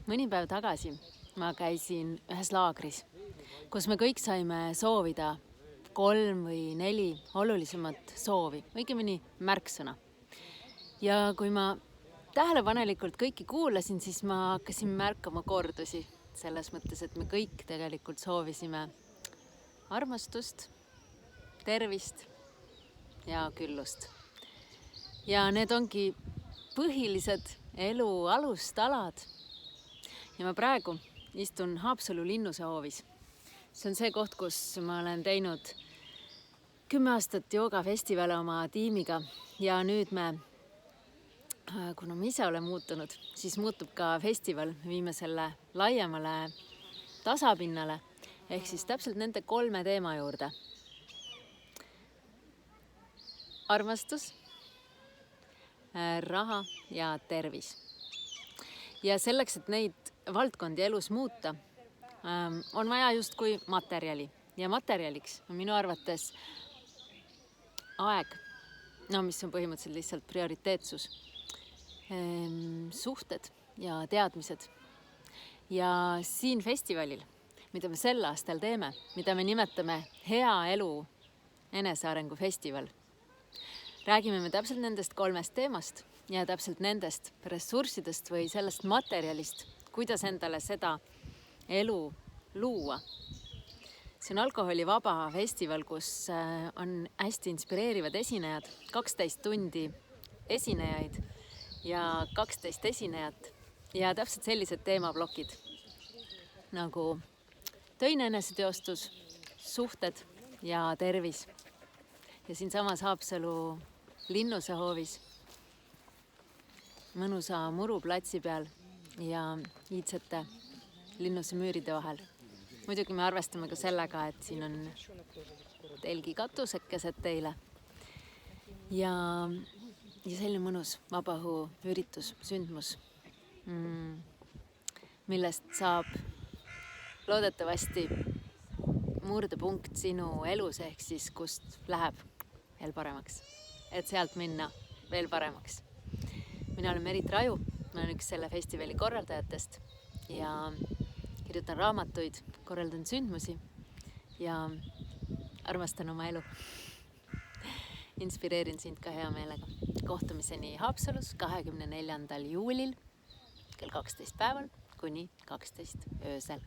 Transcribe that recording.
Mõni päev tagasi ma käisin ühes laagris, kus me kõik saime soovida 3 või 4 olulisemat soovi, õigemini märksõna. Ja kui ma tähelepanelikult kõiki kuulasin, siis ma hakkasin märkama kordusi selles mõttes, et me kõik tegelikult soovisime armastust, tervist ja küllust. Ja need ongi põhilised elu alustalad. Ja ma praegu istun Haapsalu Linnuse hoovis. See on see koht, kus ma olen teinud 10 aastat joogafestivale oma tiimiga ja nüüd kuna ma ise olen muutunud, siis muutub ka festival. Me viime selle laiemale tasapinnale ehk siis täpselt nende 3 teema juurde. Armastus, raha ja tervis. Ja selleks, et neid valdkondi elus muuta, on vaja justkui materjali. Ja materjaliks on minu arvates aeg, mis on põhimõtteliselt lihtsalt prioriteetsus, suhted ja teadmised. Ja siin festivalil, mida me sel aastal teeme, mida me nimetame Hea elu enesearengu festival, räägime me täpselt nendest 3 teemast ja täpselt nendest ressurssidest või sellest materjalist, kuidas endale seda elu luua. See on alkoholivaba festival, kus on hästi inspireerivad esinejad, 12 tundi esinejaid ja 12 esinejat ja täpselt sellised teemablokid nagu töine eneseteostus, suhted ja tervis. Ja siin samas Haapsalu Linnuse hoovis, mõnusa muruplatsi peal ja iidsete Linnuse müüride vahel. Muidugi me arvestame ka sellega, et siin on telgi katusekesed teile ja selline mõnus vabaõhu üritus, sündmus, millest saab loodetavasti murdepunkt sinu elus ehk siis kust läheb veel paremaks, et sealt minna veel paremaks. Mina olen Merit Raju, ma olen üks selle festivali korraldajatest ja kirjutan raamatuid, korraldan sündmusi ja armastan oma elu. Inspireerin sind ka hea meelega. Kohtumiseni Haapsalus 24. juulil kell 12 päeval kuni 12 öösel.